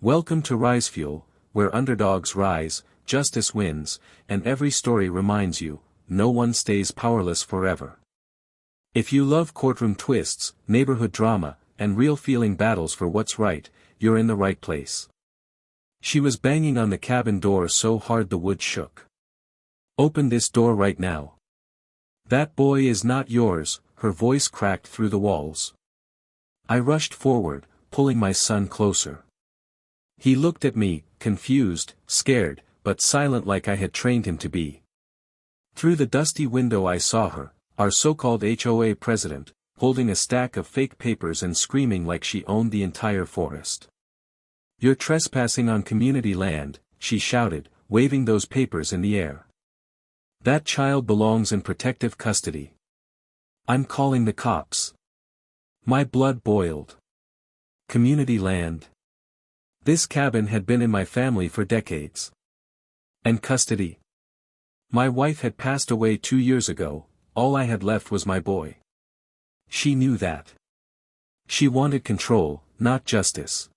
Welcome to Risefuel, where underdogs rise, justice wins, and every story reminds you, no one stays powerless forever. If you love courtroom twists, neighborhood drama, and real feeling battles for what's right, you're in the right place. She was banging on the cabin door so hard the wood shook. Open this door right now. That boy is not yours, her voice cracked through the walls. I rushed forward, pulling my son closer. He looked at me, confused, scared, but silent like I had trained him to be. Through the dusty window I saw her, our so-called HOA president, holding a stack of fake papers and screaming like she owned the entire forest. "You're trespassing on community land," she shouted, waving those papers in the air. "That child belongs in protective custody. I'm calling the cops." My blood boiled. Community land. This cabin had been in my family for decades. And custody? My wife had passed away 2 years ago, all I had left was my boy. She knew that. She wanted control, not justice.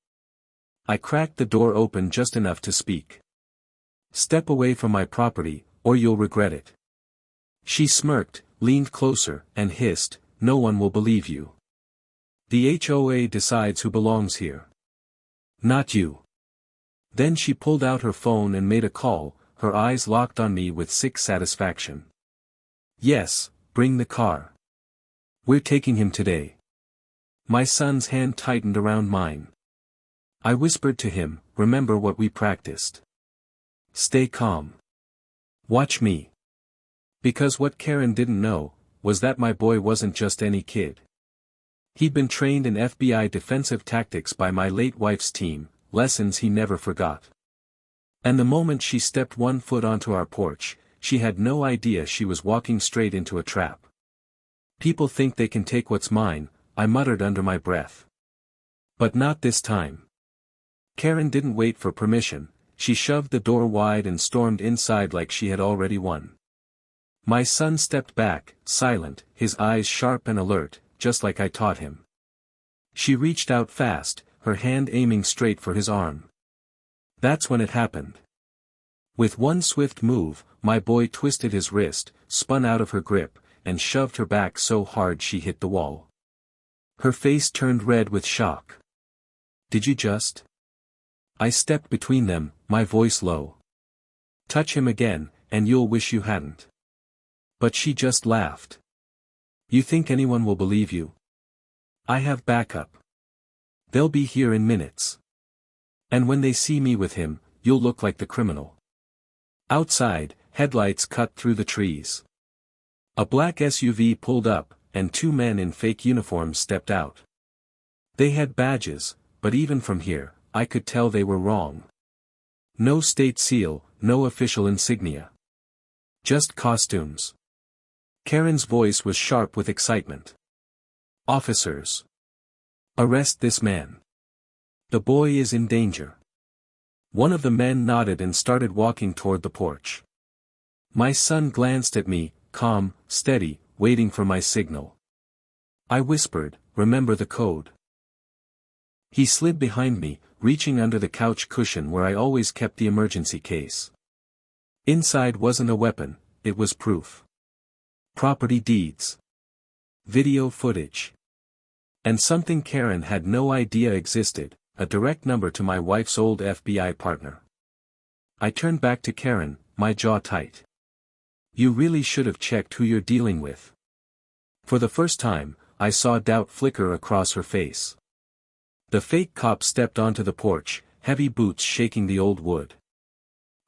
I cracked the door open just enough to speak. "Step away from my property, or you'll regret it." She smirked, leaned closer, and hissed, "No one will believe you. The HOA decides who belongs here. Not you." Then she pulled out her phone and made a call, her eyes locked on me with sick satisfaction. "Yes, bring the car. We're taking him today." My son's hand tightened around mine. I whispered to him, "Remember what we practiced. Stay calm. Watch me." Because what Karen didn't know, was that my boy wasn't just any kid. He'd been trained in FBI defensive tactics by my late wife's team, lessons he never forgot. And the moment she stepped one foot onto our porch, she had no idea she was walking straight into a trap. "People think they can take what's mine," I muttered under my breath. But not this time. Karen didn't wait for permission, she shoved the door wide and stormed inside like she had already won. My son stepped back, silent, his eyes sharp and alert, just like I taught him. She reached out fast, her hand aiming straight for his arm. That's when it happened. With one swift move, my boy twisted his wrist, spun out of her grip, and shoved her back so hard she hit the wall. Her face turned red with shock. "Did you just?" I stepped between them, my voice low. "Touch him again, and you'll wish you hadn't." But she just laughed. "You think anyone will believe you? I have backup. They'll be here in minutes. And when they see me with him, you'll look like the criminal." Outside, headlights cut through the trees. A black SUV pulled up, and 2 men in fake uniforms stepped out. They had badges, but even from here, I could tell they were wrong. No state seal, no official insignia. Just costumes. Karen's voice was sharp with excitement. "Officers! Arrest this man. The boy is in danger." One of the men nodded and started walking toward the porch. My son glanced at me, calm, steady, waiting for my signal. I whispered, "Remember the code." He slid behind me, reaching under the couch cushion where I always kept the emergency case. Inside wasn't a weapon, it was proof. Property deeds. Video footage. And something Karen had no idea existed, a direct number to my wife's old FBI partner. I turned back to Karen, my jaw tight. "You really should have checked who you're dealing with." For the first time, I saw doubt flicker across her face. The fake cop stepped onto the porch, heavy boots shaking the old wood.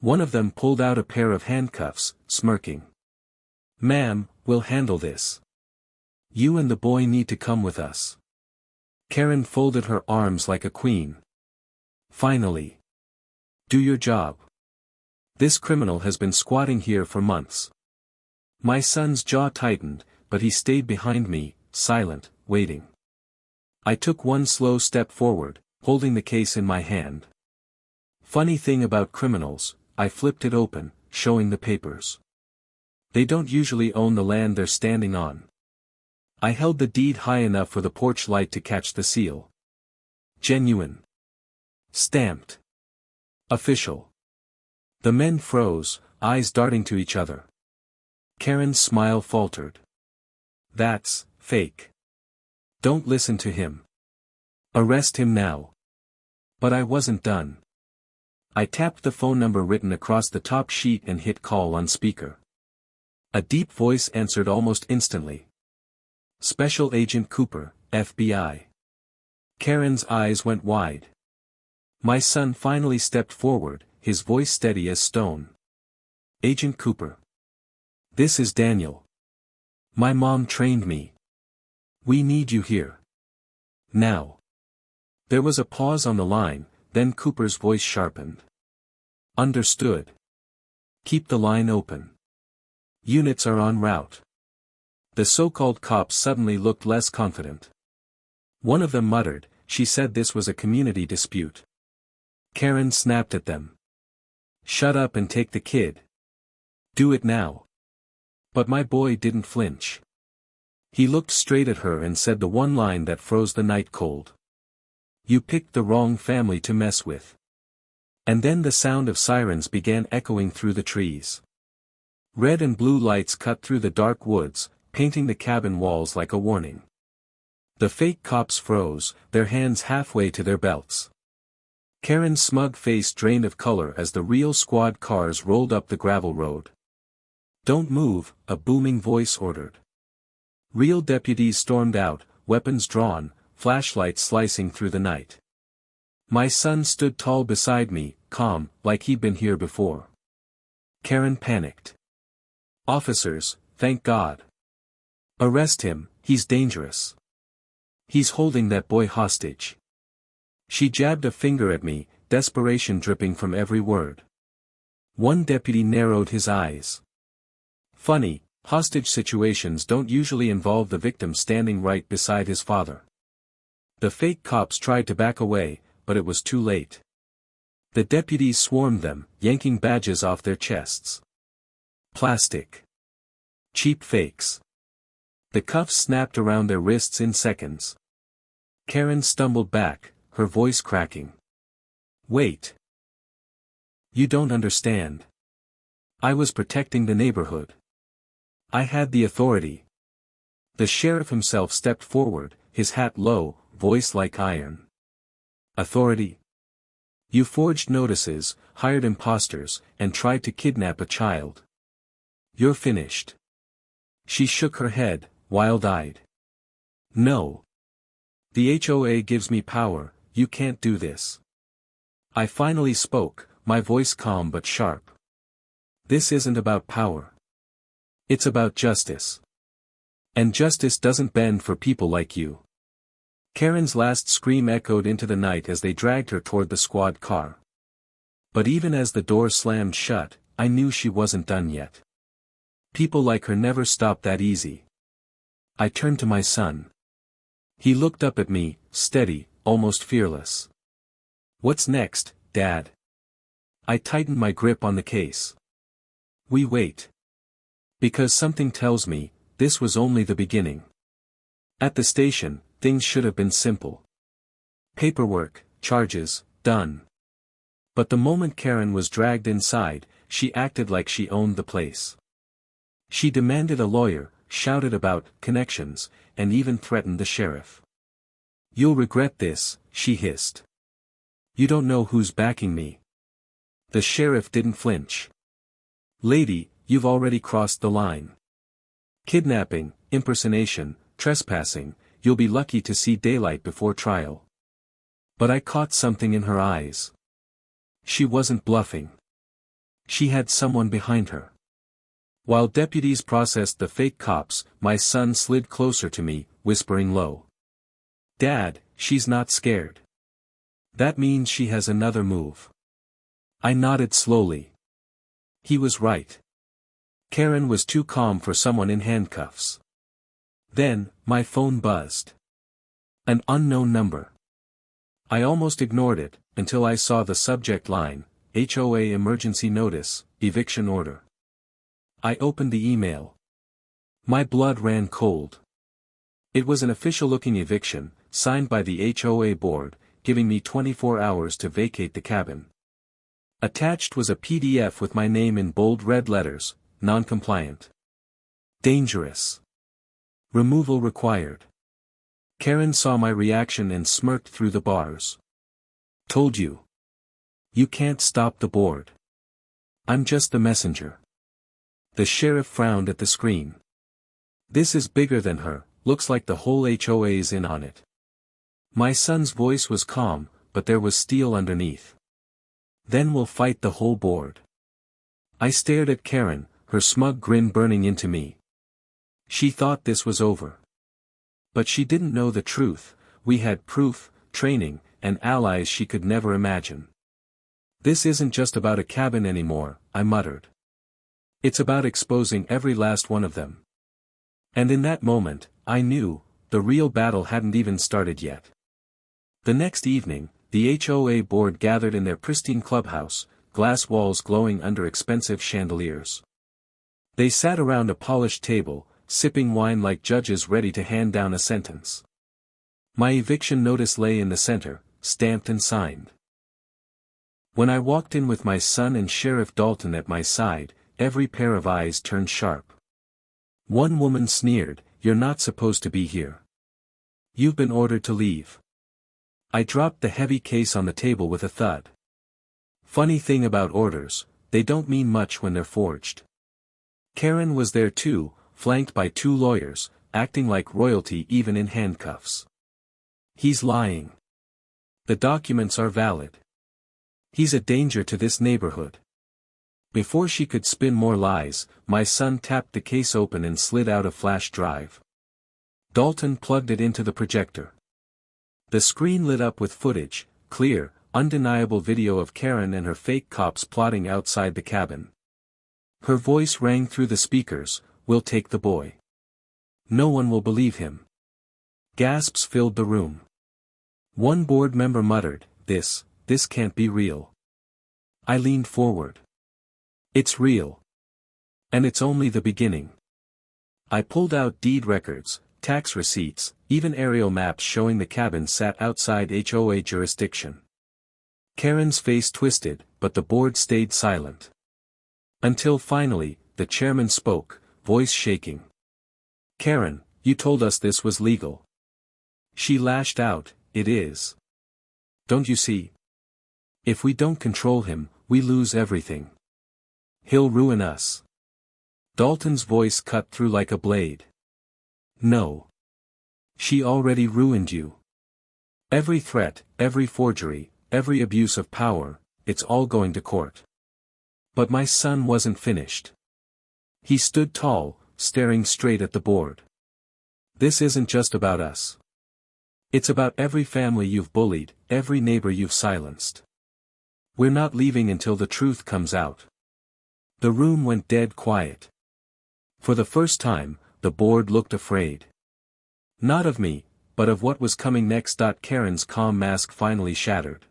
One of them pulled out a pair of handcuffs, smirking. "Ma'am, we'll handle this. You and the boy need to come with us." Karen folded her arms like a queen. "Finally. Do your job. This criminal has been squatting here for months." My son's jaw tightened, but he stayed behind me, silent, waiting. I took one slow step forward, holding the case in my hand. Funny thing about criminals, I flipped it open, showing the papers. They don't usually own the land they're standing on. I held the deed high enough for the porch light to catch the seal. Genuine. Stamped. Official. The men froze, eyes darting to each other. Karen's smile faltered. That's fake. Don't listen to him. Arrest him now. But I wasn't done. I tapped the phone number written across the top sheet and hit call on speaker. A deep voice answered almost instantly. Special Agent Cooper, FBI. Karen's eyes went wide. My son finally stepped forward, his voice steady as stone. Agent Cooper. This is Daniel. My mom trained me. We need you here. Now. There was a pause on the line, then Cooper's voice sharpened. Understood. Keep the line open. Units are en route. The so-called cops suddenly looked less confident. One of them muttered, she said this was a community dispute. Karen snapped at them. Shut up and take the kid. Do it now. But my boy didn't flinch. He looked straight at her and said the one line that froze the night cold. You picked the wrong family to mess with. And then the sound of sirens began echoing through the trees. Red and blue lights cut through the dark woods, painting the cabin walls like a warning. The fake cops froze, their hands halfway to their belts. Karen's smug face drained of color as the real squad cars rolled up the gravel road. Don't move, a booming voice ordered. Real deputies stormed out, weapons drawn, flashlights slicing through the night. My son stood tall beside me, calm, like he'd been here before. Karen panicked. Officers, thank God. Arrest him, he's dangerous. He's holding that boy hostage. She jabbed a finger at me, desperation dripping from every word. One deputy narrowed his eyes. Funny, hostage situations don't usually involve the victim standing right beside his father. The fake cops tried to back away, but it was too late. The deputies swarmed them, yanking badges off their chests. Plastic. Cheap fakes. The cuffs snapped around their wrists in seconds. Karen stumbled back, her voice cracking. Wait. You don't understand. I was protecting the neighborhood. I had the authority. The sheriff himself stepped forward, his hat low, voice like iron. Authority? You forged notices, hired imposters, and tried to kidnap a child. You're finished. She shook her head, wild-eyed. No. The HOA gives me power, you can't do this. I finally spoke, my voice calm but sharp. This isn't about power. It's about justice. And justice doesn't bend for people like you. Karen's last scream echoed into the night as they dragged her toward the squad car. But even as the door slammed shut, I knew she wasn't done yet. People like her never stop that easy. I turned to my son. He looked up at me, steady, almost fearless. What's next, Dad? I tightened my grip on the case. We wait. Because something tells me, this was only the beginning. At the station, things should have been simple. Paperwork, charges, done. But the moment Karen was dragged inside, she acted like she owned the place. She demanded a lawyer, shouted about connections, and even threatened the sheriff. You'll regret this, she hissed. You don't know who's backing me. The sheriff didn't flinch. Lady, you've already crossed the line. Kidnapping, impersonation, trespassing, you'll be lucky to see daylight before trial. But I caught something in her eyes. She wasn't bluffing. She had someone behind her. While deputies processed the fake cops, my son slid closer to me, whispering low. Dad, she's not scared. That means she has another move. I nodded slowly. He was right. Karen was too calm for someone in handcuffs. Then, my phone buzzed. An unknown number. I almost ignored it, until I saw the subject line, HOA Emergency Notice, Eviction Order. I opened the email. My blood ran cold. It was an official-looking eviction, signed by the HOA board, giving me 24 hours to vacate the cabin. Attached was a PDF with my name in bold red letters, non-compliant. Dangerous. Removal required. Karen saw my reaction and smirked through the bars. Told you. You can't stop the board. I'm just the messenger. The sheriff frowned at the screen. This is bigger than her, looks like the whole HOA's in on it. My son's voice was calm, but there was steel underneath. Then we'll fight the whole board. I stared at Karen, her smug grin burning into me. She thought this was over. But she didn't know the truth. We had proof, training, and allies she could never imagine. This isn't just about a cabin anymore, I muttered. It's about exposing every last one of them. And in that moment, I knew, the real battle hadn't even started yet. The next evening, the HOA board gathered in their pristine clubhouse, glass walls glowing under expensive chandeliers. They sat around a polished table, sipping wine like judges ready to hand down a sentence. My eviction notice lay in the center, stamped and signed. When I walked in with my son and Sheriff Dalton at my side, every pair of eyes turned sharp. One woman sneered, "You're not supposed to be here. You've been ordered to leave." I dropped the heavy case on the table with a thud. Funny thing about orders, they don't mean much when they're forged. Karen was there too, flanked by two lawyers, acting like royalty even in handcuffs. He's lying. The documents are valid. He's a danger to this neighborhood. Before she could spin more lies, my son tapped the case open and slid out a flash drive. Dalton plugged it into the projector. The screen lit up with footage, clear, undeniable video of Karen and her fake cops plotting outside the cabin. Her voice rang through the speakers, "We'll take the boy. No one will believe him." Gasps filled the room. One board member muttered, This can't be real." I leaned forward. "It's real. And it's only the beginning." I pulled out deed records, tax receipts, even aerial maps showing the cabin sat outside HOA jurisdiction. Karen's face twisted, but the board stayed silent. Until finally, the chairman spoke, voice shaking. "Karen, you told us this was legal." She lashed out, "It is. Don't you see? If we don't control him, we lose everything. He'll ruin us." Dalton's voice cut through like a blade. "No. She already ruined you. Every threat, every forgery, every abuse of power, it's all going to court." But my son wasn't finished. He stood tall, staring straight at the board. "This isn't just about us. It's about every family you've bullied, every neighbor you've silenced. We're not leaving until the truth comes out." The room went dead quiet. For the first time, the board looked afraid. Not of me, but of what was coming next. Karen's calm mask finally shattered.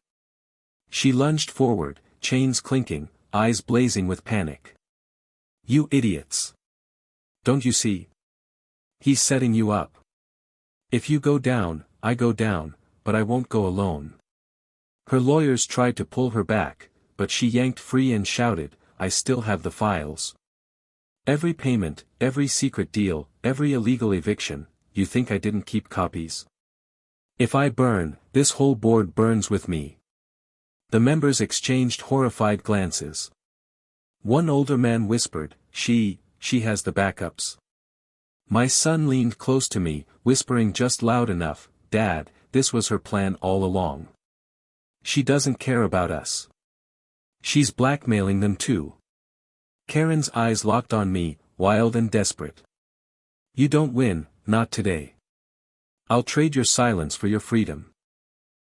She lunged forward, chains clinking, eyes blazing with panic. "You idiots! Don't you see? He's setting you up. If you go down, I go down, but I won't go alone." Her lawyers tried to pull her back, but she yanked free and shouted, "I still have the files. Every payment, every secret deal, every illegal eviction. You think I didn't keep copies? If I burn, this whole board burns with me." The members exchanged horrified glances. One older man whispered, She has the backups." My son leaned close to me, whispering just loud enough, "Dad, this was her plan all along. She doesn't care about us. She's blackmailing them too." Karen's eyes locked on me, wild and desperate. "You don't win, not today. I'll trade your silence for your freedom.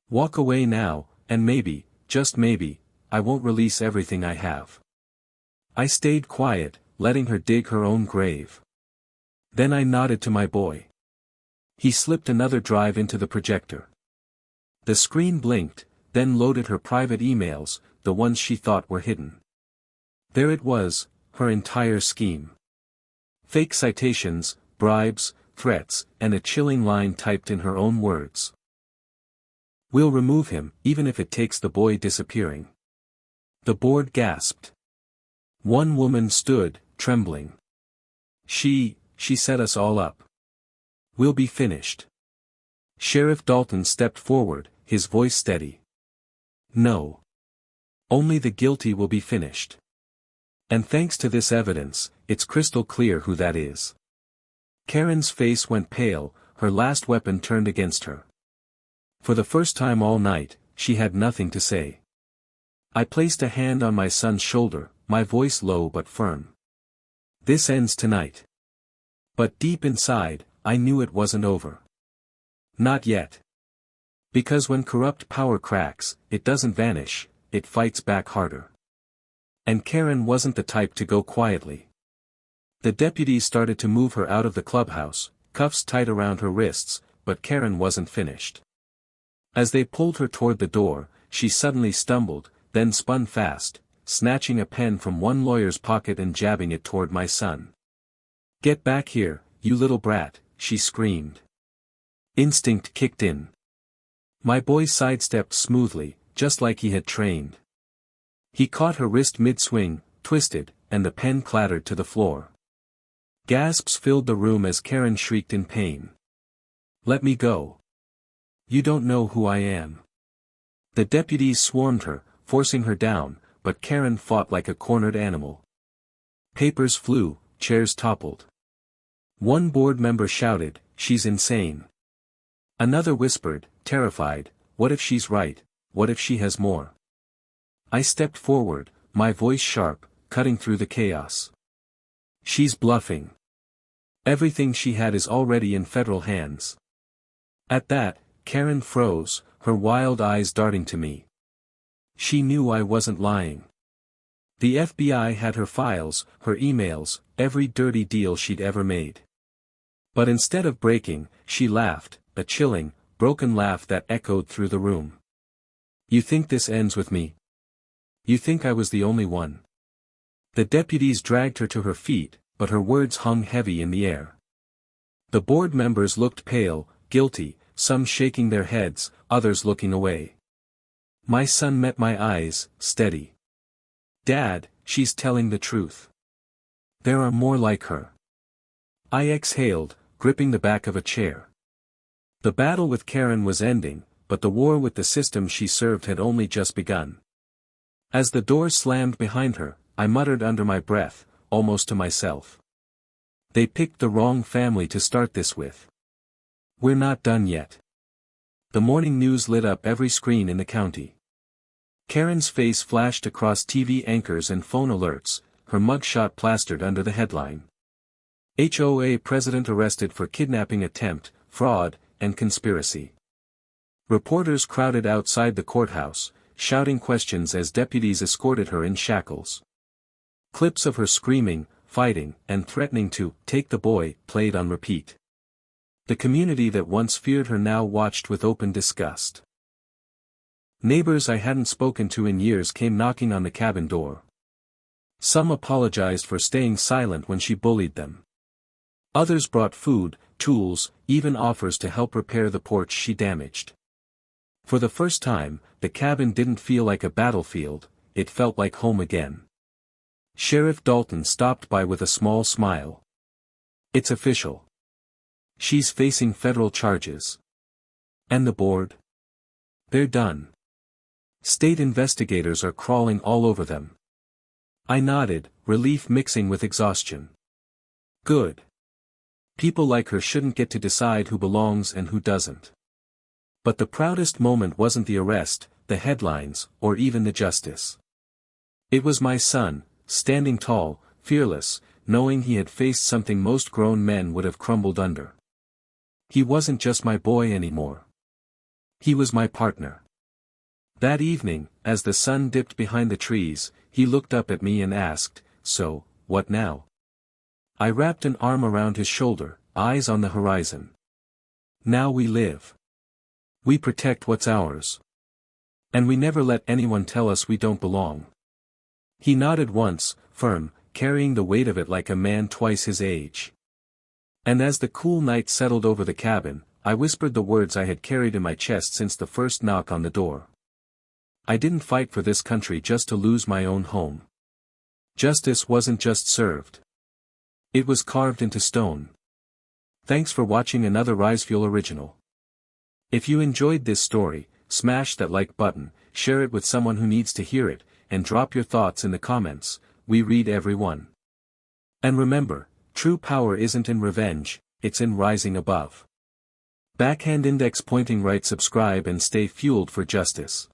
Walk away now, and maybe, just maybe, I won't release everything I have." I stayed quiet, letting her dig her own grave. Then I nodded to my boy. He slipped another drive into the projector. The screen blinked, then loaded her private emails, the ones she thought were hidden. There it was, her entire scheme. Fake citations, bribes, threats, and a chilling line typed in her own words. We'll remove him, even if it takes the boy disappearing. The board gasped. One woman stood, trembling. She set us all up. We'll be finished. Sheriff Dalton stepped forward, his voice steady. No. Only the guilty will be finished. And thanks to this evidence, it's crystal clear who that is. Karen's face went pale, her last weapon turned against her. For the first time all night, she had nothing to say. I placed a hand on my son's shoulder, my voice low but firm. This ends tonight. But deep inside, I knew it wasn't over. Not yet. Because when corrupt power cracks, it doesn't vanish, it fights back harder. And Karen wasn't the type to go quietly. The deputies started to move her out of the clubhouse, cuffs tight around her wrists, but Karen wasn't finished. As they pulled her toward the door, she suddenly stumbled, then spun fast, snatching a pen from one lawyer's pocket and jabbing it toward my son. Get back here, you little brat, she screamed. Instinct kicked in. My boy sidestepped smoothly, just like he had trained. He caught her wrist mid-swing, twisted, and the pen clattered to the floor. Gasps filled the room as Karen shrieked in pain. Let me go. You don't know who I am. The deputies swarmed her, forcing her down, but Karen fought like a cornered animal. Papers flew, chairs toppled. One board member shouted, "She's insane." Another whispered, terrified, "What if she's right, what if she has more?" I stepped forward, my voice sharp, cutting through the chaos. She's bluffing. Everything she had is already in federal hands. At that, Karen froze, her wild eyes darting to me. She knew I wasn't lying. The FBI had her files, her emails, every dirty deal she'd ever made. But instead of breaking, she laughed, a chilling, broken laugh that echoed through the room. You think this ends with me? You think I was the only one? The deputies dragged her to her feet, but her words hung heavy in the air. The board members looked pale, guilty, some shaking their heads, others looking away. My son met my eyes, steady. Dad, she's telling the truth. There are more like her. I exhaled, gripping the back of a chair. The battle with Karen was ending, but the war with the system she served had only just begun. As the door slammed behind her, I muttered under my breath, almost to myself. They picked the wrong family to start this with. We're not done yet. The morning news lit up every screen in the county. Karen's face flashed across TV anchors and phone alerts, her mugshot plastered under the headline. HOA president arrested for kidnapping attempt, fraud, and conspiracy. Reporters crowded outside the courthouse, shouting questions as deputies escorted her in shackles. Clips of her screaming, fighting, and threatening to take the boy played on repeat. The community that once feared her now watched with open disgust. Neighbors I hadn't spoken to in years came knocking on the cabin door. Some apologized for staying silent when she bullied them. Others brought food, tools, even offers to help repair the porch she damaged. For the first time, the cabin didn't feel like a battlefield, it felt like home again. Sheriff Dalton stopped by with a small smile. It's official. She's facing federal charges. And the board? They're done. State investigators are crawling all over them. I nodded, relief mixing with exhaustion. Good. People like her shouldn't get to decide who belongs and who doesn't. But the proudest moment wasn't the arrest, the headlines, or even the justice. It was my son, standing tall, fearless, knowing he had faced something most grown men would have crumbled under. He wasn't just my boy anymore. He was my partner. That evening, as the sun dipped behind the trees, he looked up at me and asked, "So, what now?" I wrapped an arm around his shoulder, eyes on the horizon. Now we live. We protect what's ours. And we never let anyone tell us we don't belong. He nodded once, firm, carrying the weight of it like a man twice his age. And as the cool night settled over the cabin, I whispered the words I had carried in my chest since the first knock on the door. I didn't fight for this country just to lose my own home. Justice wasn't just served. It was carved into stone. Thanks for watching another RiseFuel original. If you enjoyed this story, smash that like button, share it with someone who needs to hear it, and drop your thoughts in the comments. We read every one. And remember, true power isn't in revenge, it's in rising above. Backhand index pointing right. Subscribe and stay fueled for justice.